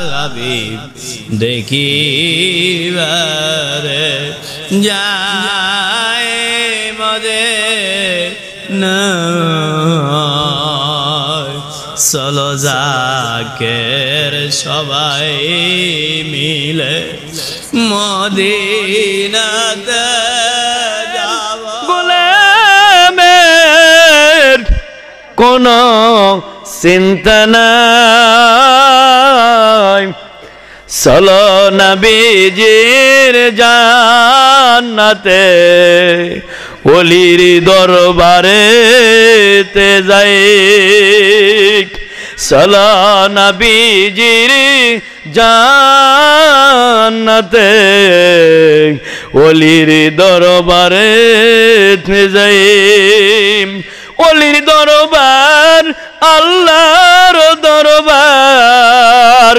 হাবিব দেখিবারে যায় মদিনা চলো জাকের সবাই মিলে মদিনাতে যাব গোলামের কোনো চিন্তা নাই চলো নবীজির জান্নাতে ওলির দরবারেতে যাই চলো নবীজির জান্নাতে ওলির দরবারেতে যাই ওলির দরবার আল্লাহর দরবার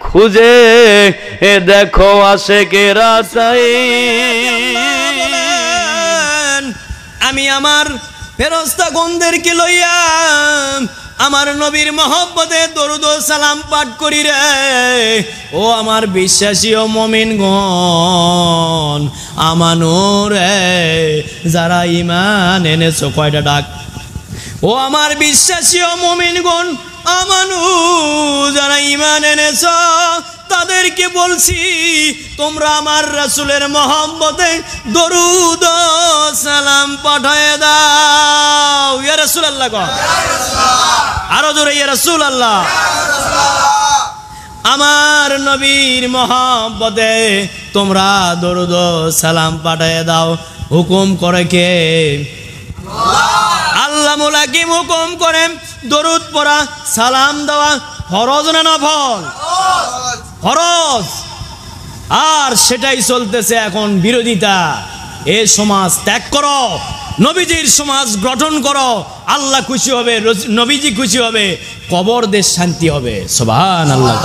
খুঁজে দেখো আশেকেরা চাই আমি আমার ফেরেশতাগণদেরকে লইয়া আমার নবীর মহব্বতে দরুদ ও সালাম পাঠ করি রে ও আমার বিশ্বাসী ও মুমিনগণ আমানুর যারা ঈমান এনেছো কয়টা ডাক ও আমার বিশ্বাসী ও মুমিনগণ আমানু যারা ঈমান এনেছো তাদেরকে বলছি তোমরা আমার রাসূলের মহব্বতে দরুদ ও সালাম পাঠায় দাও ইয়া রাসূলুল্লাহ গো আরো জোরে ইয়া রাসূলুল্লাহ আমার নবীর মহব্বতে তোমরা দরুদ ও সালাম পাঠায় দাও হুকুম করে কে আল্লাহ মুলাকিম হুকুম করেন দরুদ পড়া সালাম দেওয়া ফরজ না নফল ফরজ আর সেটাই চলতেছে এখন বিরোধিতা এ সমাজ ত্যাগ করো নবীজির সমাজ গঠন করো আল্লাহ খুশি হবে নবীজি খুশি হবে কবর দেশ শান্তি হবে সুবহানাল্লাহ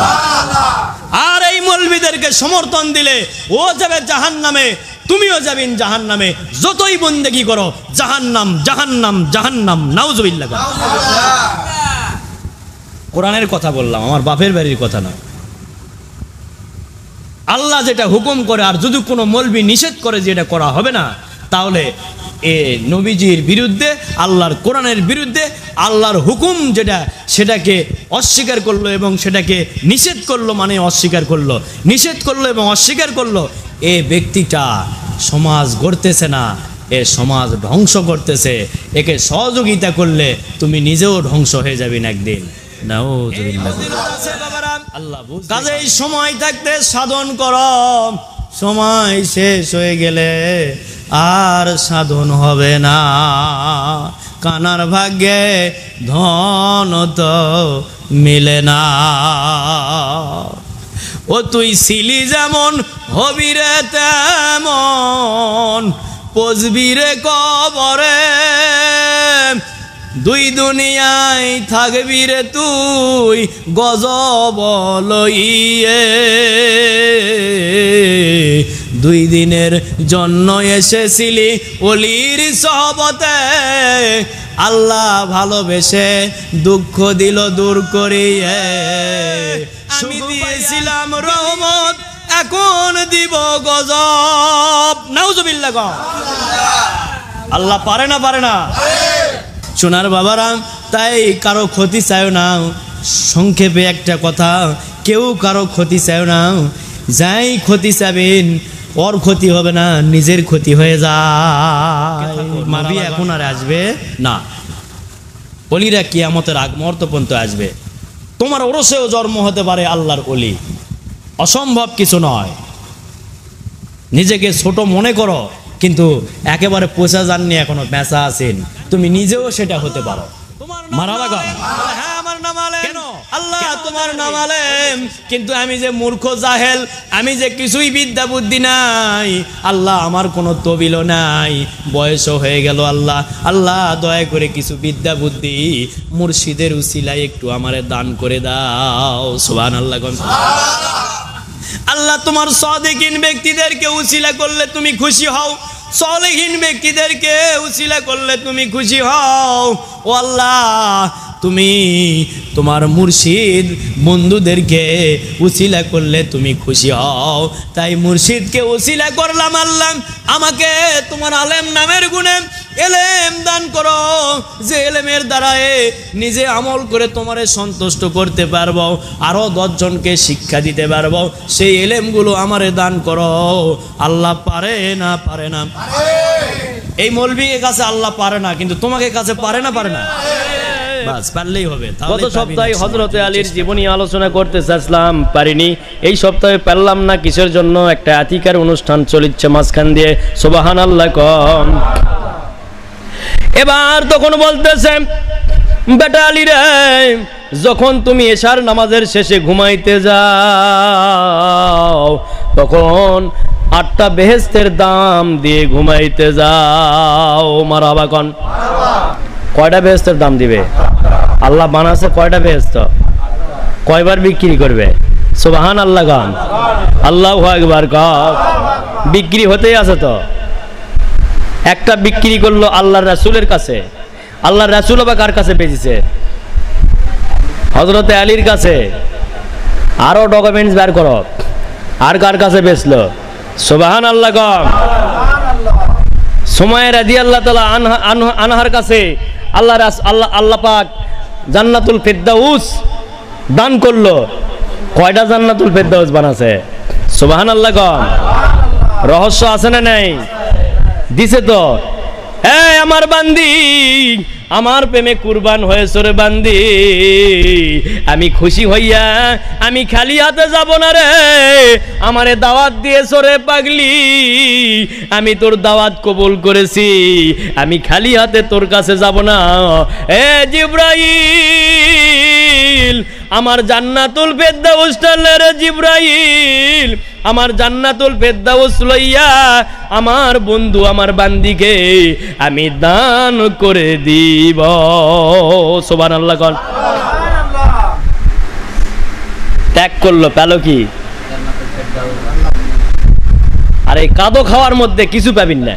আর এই মৌলবীদেরকে সমর্থন দিলে ও যাবে জাহান্নামে তুমিও যাবেন জাহান্নামে যতই বন্দেগি করো জাহান্নাম জাহান্নাম জাহান্নাম নাউজুবিল্লাহ কোরআনের কথা বললাম আমার বাপের বাড়ির কথা না আল্লাহ যেটা হুকুম করে আর যদি কোনো মৌলবী নিষেধ করে যে এটা করা হবে না তাহলে এ নবীজির বিরুদ্ধে আল্লাহর কোরআনের বিরুদ্ধে আল্লাহর হুকুম যেটা সেটাকে অস্বীকার করলো এবং সেটাকে নিষেধ করলো মানে অস্বীকার করলো নিষেধ করলো এবং অস্বীকার করলো এ ব্যক্তিটা সমাজ গড়তেছে না এ সমাজ ধ্বংস করতেছে একে সহযোগিতা করলে তুমি নিজেও ধ্বংস হয়ে যাবেন একদিন কাজেই সময় থাকতে সাধন করো সময় শেষ হয়ে গেলে আর সাধন হবে না কানার ভাগ্যে ধন তো মিলে না ও তুই ছিলি যেমন হবি রে তেমন পচবি রে কবরে দুই দুনিয়ায় থাকবি রে তুই গজব লইয়ে দুই দিনের জন্য এসেছিলি ওলির সহবতে আল্লাহ ভালোবেসে দুঃখ দিল দূর করিয়ে আমি দিয়েছিলাম রহমত এখন দিব গজব নাউজুবিল্লাহ গো আল্লাহ পারে না সোনার বাবারা তাই কারো ক্ষতি চায় না সংক্ষেপে একটা কথা কেউ কারো ক্ষতি চায় না যাই ক্ষতি চাবেন ওর ক্ষতি হবে না নিজের ক্ষতি হয়ে যায় নবী এখন আর আসবে না ওলিরা কিয়ামতের আগ মুহূর্ত পর্যন্ত আসবে তোমার ওরসেও জন্ম হতে পারে আল্লাহর ওলি অসম্ভব কিছু নয় নিজেকে ছোট মনে করো কিন্তু একেবারে পোষা যাননি এখনো বেঁচা আছেন তুমি নিজেও সেটা হতে পারো মারা লাগা হ্যাঁ আমার নাম আলেম আল্লাহ তোমার নাম আলেম কিন্তু আমি যে মূর্খ জাহেল আমি যে কিছুই বিদ্যা বুদ্ধি নাই আল্লাহ আমার কোনো তবিলও নাই বয়সও হয়ে গেল আল্লাহ আল্লাহ দয়া করে কিছু বিদ্যা বুদ্ধি মুর্শিদের উসিলায় একটু আমারে দান করে দাও সুবহানাল্লাহ আল্লাহ তোমার সাদিকিন ব্যক্তিদেরকে উসিলা করলে তুমি খুশি হও সালেহীন ব্যক্তিদেরকে উসিলা করলে তুমি খুশি হও ও আল্লাহ তুমি তোমার মুর্শিদ বন্ধুদেরকে উসিলা করলে তুমি খুশি হও, তাই মুর্শিদকে উসিলা করলাম আল্লাহ আমাকে তোমার আলেম নামের গুণে এলেম দান করো, যে এলেমের দ্বারায় নিজে আমল করে তোমারে সন্তুষ্ট করতে পারবো, আরও 10 জনকে শিক্ষা দিতে পারবো, সেই এলেমগুলো আমারে দান করো। আল্লাহ পারে না পারে না? এই মৌলবীর কাছে আল্লাহ পারে না, কিন্তু তোমাকে কাছে পারে না পারে না? বাস পারলেই হবে। গত সপ্তাহে হযরতে আলীর জীবনী আলোচনা করতে চাইছিলাম, পারিনি। এই সপ্তাহে পারলাম না, কিসের জন্য? একটা আতিকার অনুষ্ঠান চলছে মাঝখান দিয়ে। সুবহানাল্লাহ কম। এবার তখন বলতেছে, বেটা আলী রে, যখন তুমি এশার নামাজের শেষে ঘুমাইতে যাও তখন 8টা বেহেশতের দাম দিয়ে ঘুমাইতে যাও। মারহাবা কোন? কয়টা বেহেশতের দাম দিবে? আল্লাহ বানাছে কয়টা বেহেশত? কয়বার বিক্রি করবে? সুবহানাল্লাহ গান, আল্লাহু আকবার গান। বিক্রি হতেই আছে তো। একটা বিক্রি করলো আল্লাহর রাসূলের কাছে। আল্লাহর রাসূল আবার কার কাছে বেচেছে? হযরতে আলীর কাছে। আরো ডকুমেন্টস বের করো, আর কার কাছে বেচলো? সুবহানাল্লাহ গান। সুমাইয়া রাদিয়াল্লাহু তাআলা আনহার কাছে আল্লাহ পাক জান্নাতুল ফিরদাউস দান করলো। কয়টা জান্নাতুল ফিরদাউস বানাছে? সুবহানাল্লাহ গান। রহস্য আছে না নাই? দিছে তো। এই আমার বান্দি, আমার প্রেমে কুরবান হয়েছে রে বান্দি, আমি খুশি হইয়া আমি খালি হাতে যাব না রে। আমারে দাওয়াত দিয়েছো রে পাগলি, আমি তোর দাওয়াত কবুল করেছি, আমি খালি হাতে তোর কাছে যাব না। এ জিবরাইল, আমার জান্নাতুল ফেরদাউস রে জিবরাইল, আমার জান্নাতুল ফেরদাউস লইয়া আমার বন্ধু আমার বান্দিকে আমি দান করে দিব। সুবহানাল্লাহ কোন। ত্যাগ করলো, পেল কি? আর এই কাদো খাওয়ার মধ্যে কিছু পাবেন না।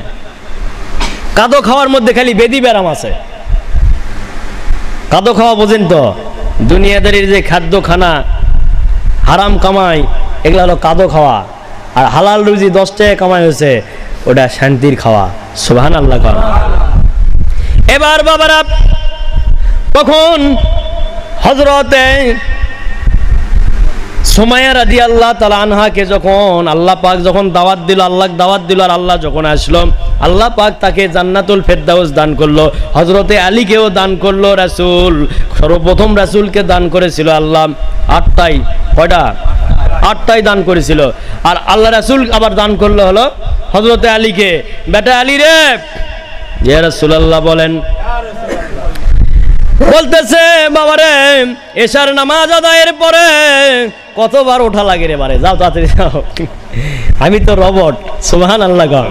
কাদো খাওয়ার মধ্যে খালি বেদি ব্যারাম আছে। কাদো খাওয়া বোঝেন তো? দুনিয়াদারির যে খাদ্য খানা হারাম কামাই, এগুলো হলো কাদো খাওয়া। আর হালাল রুজি 10 টাকা কামাই হয়েছে, ওটা শান্তির খাওয়া। সুবহানাল্লাহ কোন। এবার বাবারা, তখন হযরতে সুমাইয়া রাদিয়াল্লাহু তাআলা আনহাকে যখন আল্লাহ পাক যখন দাওয়াত দিল, আল্লাহ দাওয়াত দিল, আর আল্লাহ যখন আসলো, আল্লাহ পাক তাকে জান্নাতুল ফেরদাউস দান করলো। হযরতে আলীকেও দান করলো রাসূল। সর্বপ্রথম রাসূলকে দান করেছিল আল্লাহ 8টাই। কয়টা? 8টাই দান করেছিল। আর আল্লাহ রাসূল আবার দান করলো হলো হযরতে আলীকে। বেটা আলী রে, ইয়া রাসূলুল্লাহ বলেন। বলতেছে, বাবারে এশার নামাজ আদায়ের পরে কতবার ওঠা লাগে রে? বারে যাও তাড়াতাড়ি যাও, আমি তো রবট। সুবহানাল্লাহ গান।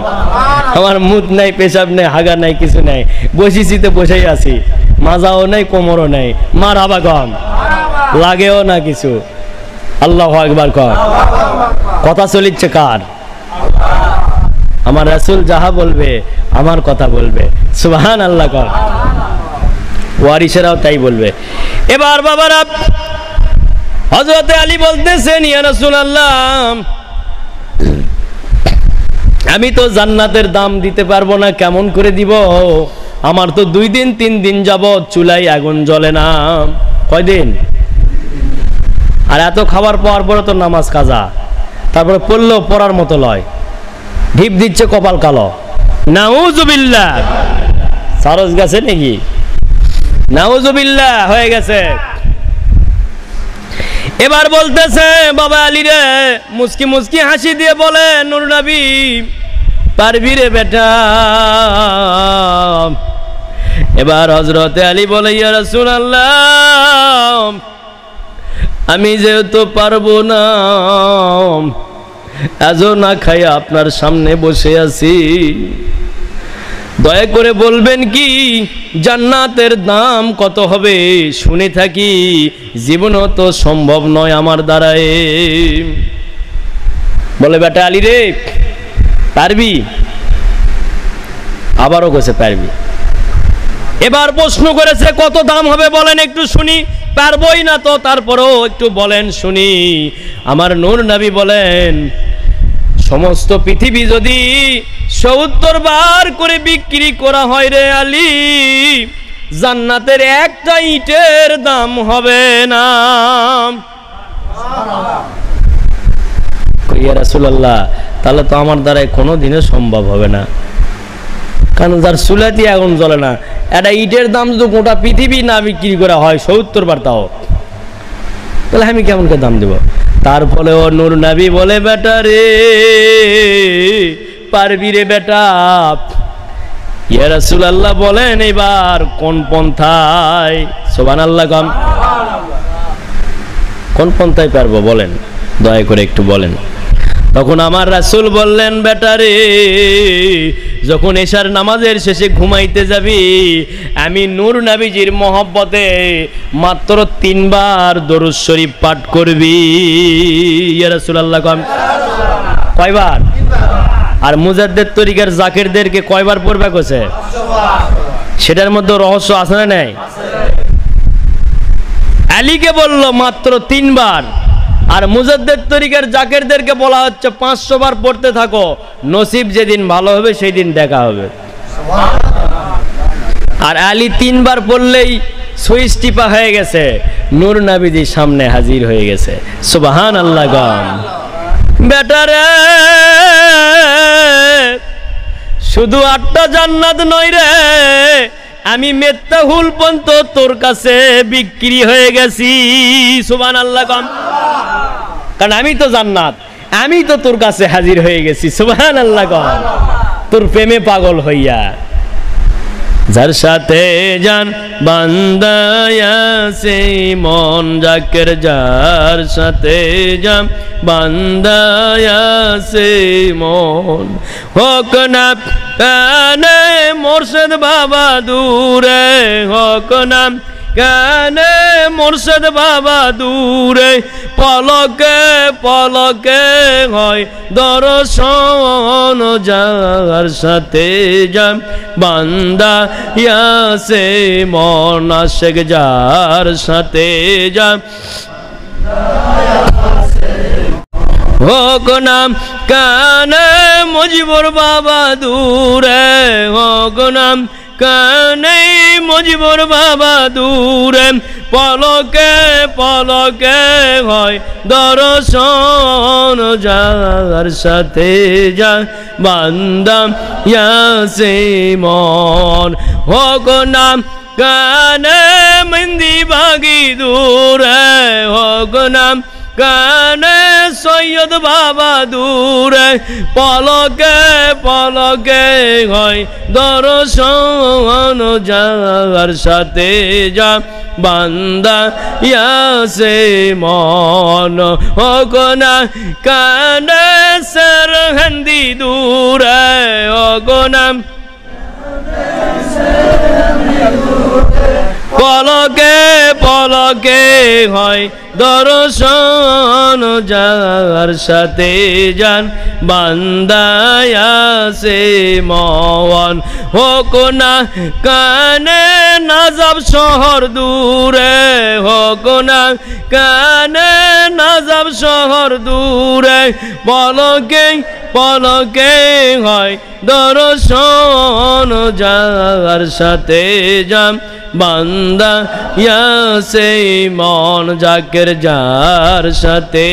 আমার মুখ নাই, পেশাব নাই, হাগা নাই, কিছু নাই, বসেছি তো বসেই আছি, মাজাও নাই, কোমরও নাই। মারহাবা গান, লাগেও না কিছু। আল্লাহু আকবার কর। কথা চলিচ্ছে কার? আমার রাসূল যাহা বলবে আমার কথা বলবে। সুবহানাল্লাহ কর। ওয়ারিসেরাও তাই বলবে। এবার বাবারা, হযরতে আলী বলতেছেন, ইয়া রাসূলুল্লাহ, আমি তো জান্নাতের দাম দিতে পারবো না, কেমন করে দিব? আমার তো 2 দিন 3 দিন যাবত চুলায় আগুন জ্বলে না। কয়দিন? আর এত খাবার পাওয়ার পরে তো নামাজ কাজা, তারপরে পড়লেও পড়ার মতো লয়, ঢিপ দিচ্ছে কপাল কালো। নাউজুবিল্লাহ। সারস গেছে নাকি? নাউজুবিল্লাহ হয়ে গেছে। এবার বলতেছে, বাবা আলী রে, মুস্কি মুস্কি হাসি দিয়ে বলে, নূর নবী, পারবি রে বেটা? এবার হযরতে আলী বলে, ইয়া রাসূলুল্লাহ, আমি যেহেতু পারবো না, আজও না খাই আপনার সামনে বসে আছি, দয়া করে বলবেন কি জান্নাতের দাম কত হবে? শুনে থাকি, জীবনও তো সম্ভব নয় আমার দ্বারায়। বলে, বেটা আলী রে, পারবি? আবারও কইছে পারবি। এবার প্রশ্ন করেছে কত দাম হবে বলেন একটু শুনি। পারবই না তো তারপরেও একটু বলেন শুনি। আমার নূর নবী বলেন, সমস্ত পৃথিবী যদি ৭০ বার করে বিক্রি করা হয় রে আলী, জান্নাতের একটা ইটের দাম হবে না। ইয়া রাসূলুল্লাহ, তাহলে তো আমার দ্বারা কোনো দিনে সম্ভব হবে না, কারণ যার চুলাতে আগুন জ্বলে না, একটা ইটের দাম যদি গোটা পৃথিবী না বিক্রি করা হয় ৭০ বার, তাও তাহলে আমি কেমন করে দাম দেব? তার ফলে ও নূর নবী বলে, বেটা রে, পারবি রে বেটা। ইয়া রাসূলুল্লাহ বলেন, এবার কোন পন্থায়? সুবহানাল্লাহ। কোন পন্থায় পারবো বলেন, দয়া করে একটু বলেন। তখন আমার রাসূল বললেন, বেটা রে, যখন এশার নামাজের শেষে ঘুমাইতে যাবি, আমি নূর নবীজির মহব্বতে মাত্র ৩ বার দরুদ শরীফ পাঠ করবি। ইয়া রাসূলুল্লাহ। কয়বার? আর মুজাদ্দিদ তরিকার জাকিরদেরকে কয়বার পড়বে কইছে? সেটার মধ্যে রহস্য আছে না নাই? আলীকে বলল মাত্র ৩ বার, আর মুজাদ্দিদ তরিকার জাকিরদেরকে বলা হচ্ছে ৫০০ বার পড়তে থাকো, নসিব যেদিন ভালো হবে সেই দিন দেখা হবে। আর আলী ৩ বার পড়লেই সুইচ টিপা হয়ে গেছে, নূর নবীজি সামনে হাজির হয়ে গেছে। সুবহানাল্লাহ। গান বেটারে, শুধু ৮টা জান্নাত নয় রে, আমি মেত্তাহুল পর্যন্ত তোর কাছে বিক্রি হয়ে গেছি। সুবহানাল্লাহ। কারণ আমি তো জান্নাত, আমি তো তোর কাছে হাজির হয়ে গেছি। সুবহানাল্লাহ। তোর প্রেমে পাগল হইয়া। যার সাথে জান বান্দায়াছে মন জাকের, যার সাথে জান বান্দায়াছে মন, হোক না কানে মুর্শিদ বাবা দূরে, হোক না কানে মুর্শিদ বাবা দূরে, পলকে পলকে হয় দর্শন, যার সাথে যান বান্দা ইয়াসে মন, আশেক যার সাথে যান হোক নাম কানে মুজিবুর বাবা দূরে, হোক নাম কানে মুজিবুর বাবা দূরে, পলকে পলকে হয় দর্শন, যার সাথে যা বান্দা ইয়াসে মন, হোক নাম কানে মন্দি বাগি দূরে, হোক নাম কানে সৈয়দ বাবা দূরে, পলকে পলকে হয় দর্শন, যার সাথে যা বান্দা ইয়াসে মন, হোক না কানে সরহন্দি দূরে, হোক না পলকে পলকে হয় দর্শন, যার সাথে যান বান্দা ইয়াসে মন, হোক না কানে নাজাব শহর দূরে, হোক না কানে নাজাব শহর দূরে, পলকে পলকে হয় দর্শন, যার সাথে যান বান্দা ইয়াসে মন, জাকের যার সাথে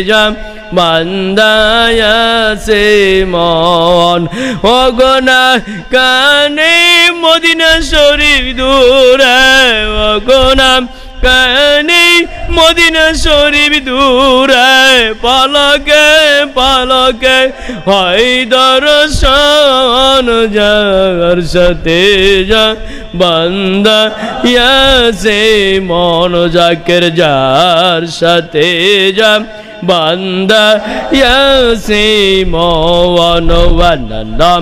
যান বান্দা ইয়াসে মন, ওগো না কানে মদিনা শরীফ দূরে, ওগো না কানে মদিনা শরীফ দূরে, পলকে পলকে হয় দর্শন, যার সাথে যা বান্দা ইয়াসে মন, জাকের যার সাথে যা বান্দা ইয়াসে মন, ওয়ান্নাম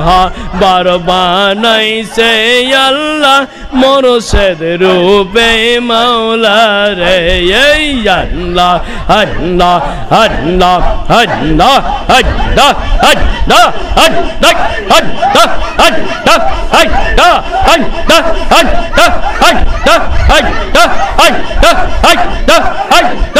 রাহবার বানাইছে আল্লাহ মুর্শিদ রূপে মাওলা রে এই আল্লাহ আল্লাহ আল্লাহ আল্লাহ আল্লাহ আল্লাহ আল্লাহ আল্লাহ আল্লাহ আল্লাহ আল্লাহ আল্লাহ আল্লাহ আল্লাহ আল্লাহ আল্লাহ আল্লাহ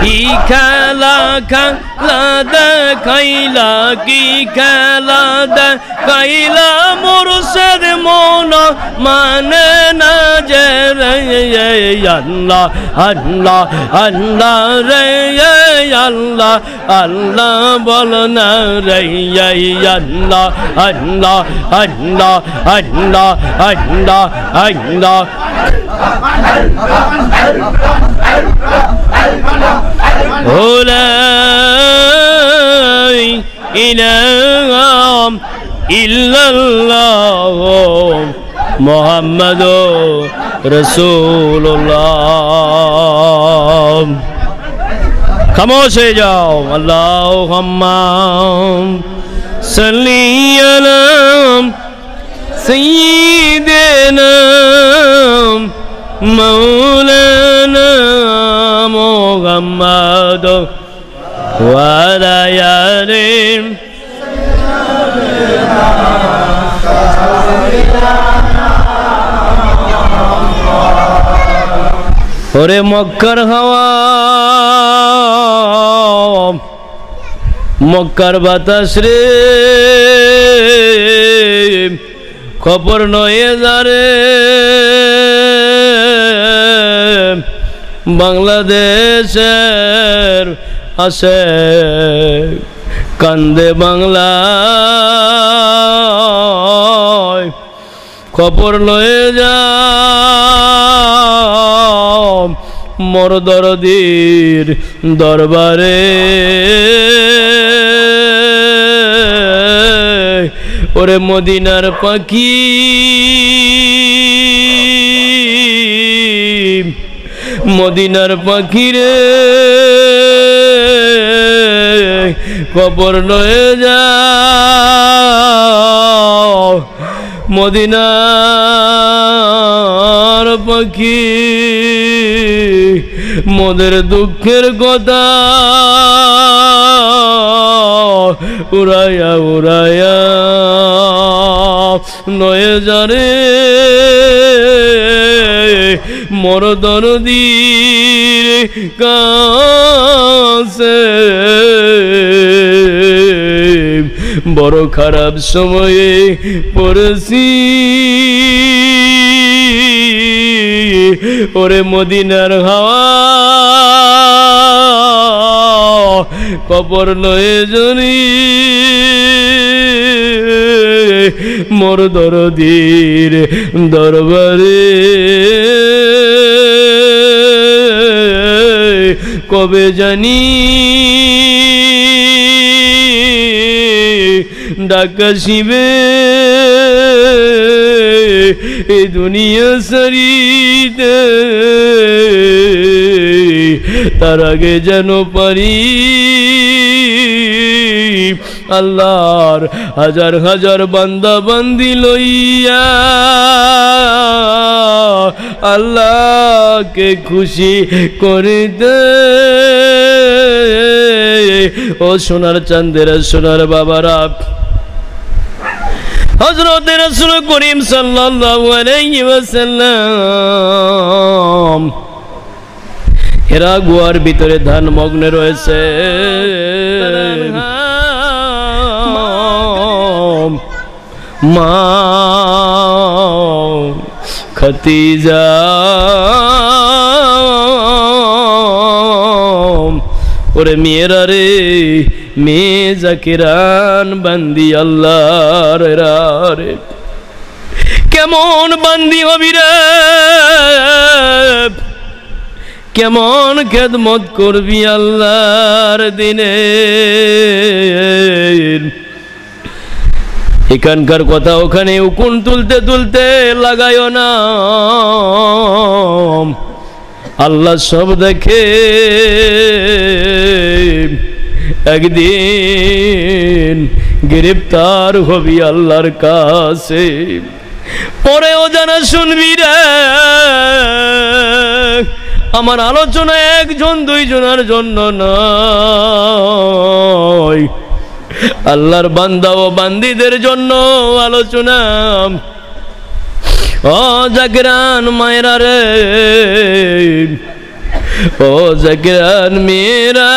কি খেলা খেলা দেখাইলা কি খেলা দেখাইলা মুর্শিদ মন মানে না যে রে আল্লাহ আল্লাহ আল্লাহ রে আল্লাহ আল্লাহ বল না রে আল্লাহ আল্লাহ আল্লাহ আল্লাহ আল্লাহ আল্লাহ لا إله إلا الله محمد رسول الله खामोश हो जाओ अल्लाहुम्मा सल्ली अला सय्यिदिना मौलाना मुहम्मद वाला यारे ओरे मक्कर हवा मक्कर बातास रे खबर नये जारे বাংলাদেশের আছে কান্দে বাংলা খবর লয়ে যাও মোর দরদির দরবারে ওরে মদিনার পাখি মদিনার পাখিরে খবর লয়ে যাও মদিনার পাখি মোদের দুঃখের কথা উড়াইয়া উড়াইয়া নয়ে যারে মোর দরদির কাছে বড় খারাপ সময়ে পড়েছি ওরে মদিনার হাওয়া কবর লয়ে জনি মোর দরদির দরবারে কবে জানি ডাকাশিবে এই দুনিয়া সারিতে তার আগে যেন পারি আল্লাহর হাজার হাজার বান্দা বান্দি লইয়া আল্লাহকে খুশি করে দে ও সোনার চাঁদেরা সোনার বাবারা হযরত রাসূল করিম সাল্লাল্লাহু আলাইহি ওয়াসাল্লাম হেরা গুহার ভিতরে ধ্যান মগ্নে রয়েছে মা খাদিজা ওরে মেয়েরা রে মেয়ে জাকিরান বান্দি আল্লাহর রে কেমন বান্দি হবি রে কেমন খেদমত করবি আল্লাহর দিনে। এখানকার কথা ওখানে উকুন তুলতে তুলতে লাগায়ও না, আল্লাহ সব দেখে। একদিন গ্রেফতার হবি আল্লাহর কাছে, পরেও জানা শুনবি রে। আমার আলোচনা একজন দুইজনের জন্য নয়, আল্লাহর বান্দা ও বান্দীদের জন্য আলোচনা। ও জাগরান মায়েরা রে, ও জাগরান মেয়েরা,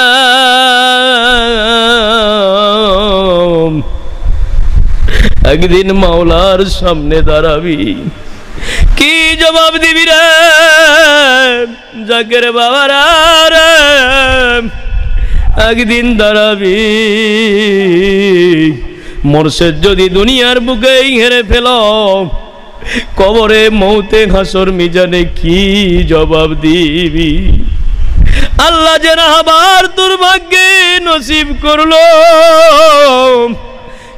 একদিন মাওলার সামনে দাঁড়াবি, কি জবাব দিবি রে জাকের বাবারা রে? একদিন দাঁড়াবি, মোরশেদ যদি দুনিয়ার বুকে হেরে ফেল, কবরে মৌতে হাসর মিজানে কি জবাব দিবি? আল্লাহ যে রাহবার তোর ভাগ্যে নসিব করলো,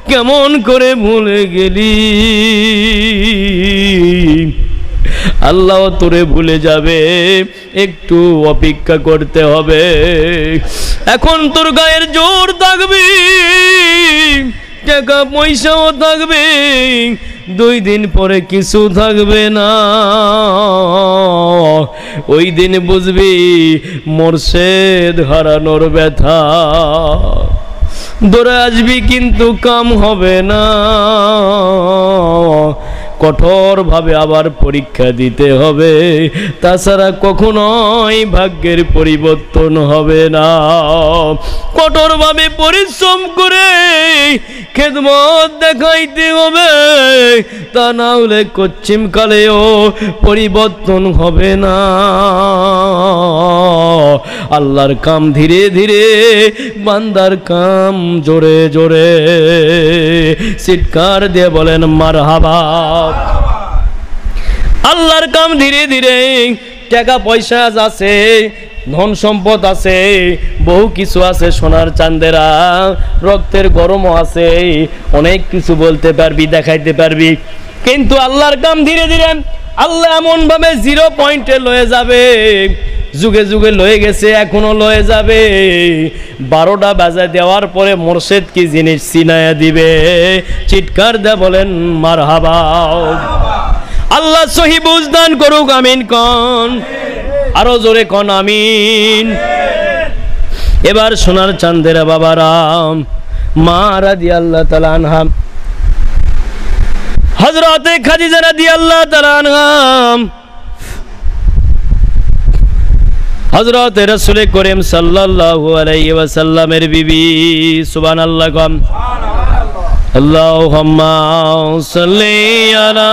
কেমন করে ভুলে গেলি? আল্লাহ তোরে ভুলে যাবে, একটু অপেক্ষা করতে হবে। এখন তোর গায়ের জোর থাকবে, টাকা পয়সাও থাকবে, 2 দিন পরে কিছু থাকবে না। ওই দিন বুঝবি মোরশেদ হারানোর ব্যথা। দৌড়ে আসবি কিন্তু কাম হবে না, কঠোরভাবে আবার পরীক্ষা দিতে হবে, তাছাড়া কখনোই ভাগ্যের পরিবর্তন হবে না। কঠোরভাবে পরিশ্রম করে খেদমত দেখাইতে হবে, তা না হলে কচ্ছিম কালেও পরিবর্তন হবে না। আল্লাহর কাম ধীরে ধীরে, বান্দার কাম জোরে জোরে। চিৎকার দিয়ে বলেন মারহাবা। আল্লাহর কাম ধীরে ধীরে, টাকা পয়সা আছে, ধন সম্পদ আছে, বহু কিছু আছে, সোনার চাঁদেরা, রক্তের গরমও আছে, অনেক কিছু বলতে পারবি, দেখাইতে পারবি, কিন্তু আল্লাহর কাম ধীরে ধীরে আল্লাহ এমন ভাবে 0 পয়েন্টে লয়ে যাবে। যুগে যুগে লয়ে গেছে, এখনো লয়ে যাবে। 12টা বাজা দেওয়ার পরে মোরশেদ কি জিনিস চিনায়া দিবে। চিৎকার দে বলেন মারহাবা। আল্লাহ সহি বুঝদান করুক, আমিন কন, আরো জোরে কন আমিন। এবার সোনার চাঁদেরা বাবারা, মা রাদিয়াল্লাহু তাআলা আনহা, হযরতে খাদিজা রাদিয়াল্লাহু তাআলা আনহা, হযরতে রাসূল করিম সাল্লাল্লাহু আলাইহি ওয়াসাল্লামের বিবি। সুবহানাল্লাহ কম। আল্লাহুম্মা সাল্লি আলা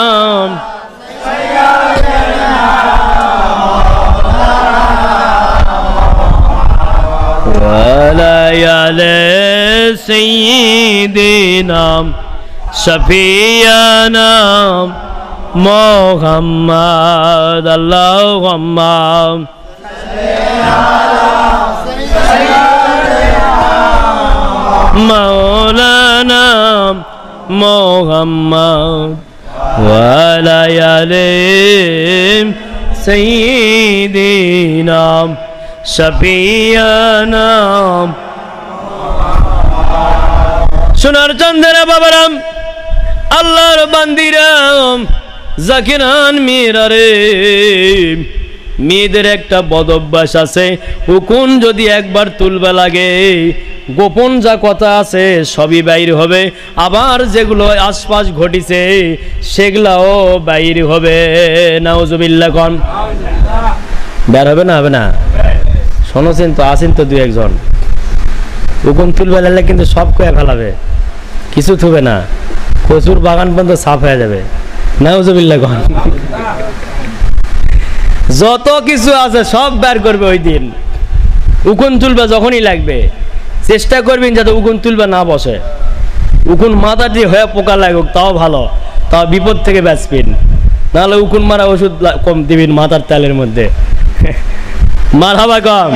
ওয়ালা আলা সাইয়্যিদিনা শাফিয়ানা মুহাম্মদ। আল্লাহুম্মা মাওলানা মুহাম্মদ ওয়ালা আলি সাইয়্যিদিনা শাফিয়ানা। সোনার চাঁদেরা বাবারাম, আল্লাহর বান্দিরাম, জাকিরান মেয়েরা রে, মেয়েদের একটা বদ অভ্যাস আছে, উকুন যদি একবার তুলবে লাগে, গোপন যা কথা আছে সবই বাইর হবে, আবার যেগুলো আশপাশ ঘটিছে সেগুলাও বাইর হবে। নাউজুবিল্লাহ কন। বের হবে না? হবে না? শোনোছেন তো, আসেন তো 2 একজন, উকুন তুলবে লাগলে কিন্তু সব কয়ে ফেলাবে, কিছু থুবে না, কচুর বাগান পর্যন্ত সাফ হয়ে যাবে। নাউজুবিল্লাহ কন। যত কিছু আছে সব বের করবে ওই দিন। উকুন তুলবে যখনই লাগবে, চেষ্টা করবেন যাতে উকুন তুলবে না বসে। উকুন মাথা দিয়ে হয়ে পোকা লাগুক তাও ভালো, তাও বিপদ থেকে বাঁচবেন, নাহলে উকুন মারা ওষুধ কম দিবেন মাথার তেলের মধ্যে। মারহাবা কম।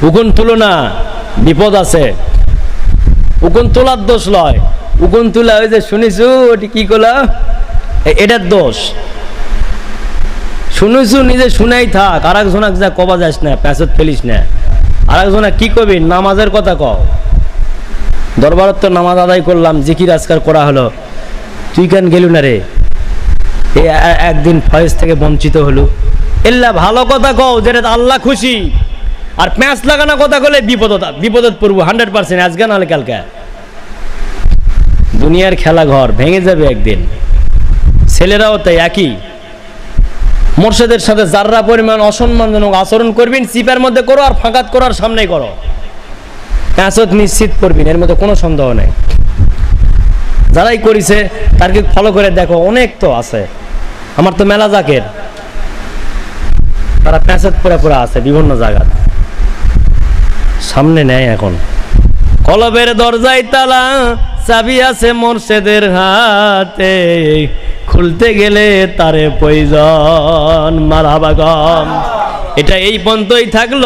উকুন তুলো না, বিপদ আছে। উকুন তোলার দোষ লয়, উকুন তুলা ওই যে শুনিছু ওটি কি করলা এটার দোষ। শুনিছু নিজে শুনাই থাক, আর একজনাক যা কবা যাস না, প্যাঁচত ফেলিস না। আর একজনা কি কবি, নামাজের কথা কও। দরবারত তো নামাজ আদায় করলাম, জিকির আজকার করা হলো, তুই কেন গেলু না রে? একদিন ফয়েজ থেকে বঞ্চিত হলো। এল্লা ভালো কথা কও যেটা আল্লাহ খুশি, আর প্যাঁচ লাগানো কথা কলে বিপদত পড়বো 100%, আজকে নাহলে কালকে। দুনিয়ার খেলা ঘর ভেঙে যাবে একদিন। ছেলেরাও তাই একই। মোর্শেদের সাথে যাররা পরিমাণ অসম্মানজনক আচরণ করবেন, চিপার মধ্যে করো আর ফাঁকাত করার সামনেই করো, প্যাঁচত নিশ্চিত করবেন, এর মধ্যে কোনো সন্দেহ নেই। যারাই করেছে তারকে ফলো করে দেখো, অনেক তো আছে। আমার তো মেলা জাকের, তারা প্যাঁচত পুরা আছে বিভিন্ন জায়গায়, সামনে নেয়। এখন কলবের দরজায় তালা, চাবি আছে মোর্শেদের হাতে, খুলতে গেলে তারে প্রয়োজন। মারহাবা গম। এটা এই পর্যন্তই থাকলো।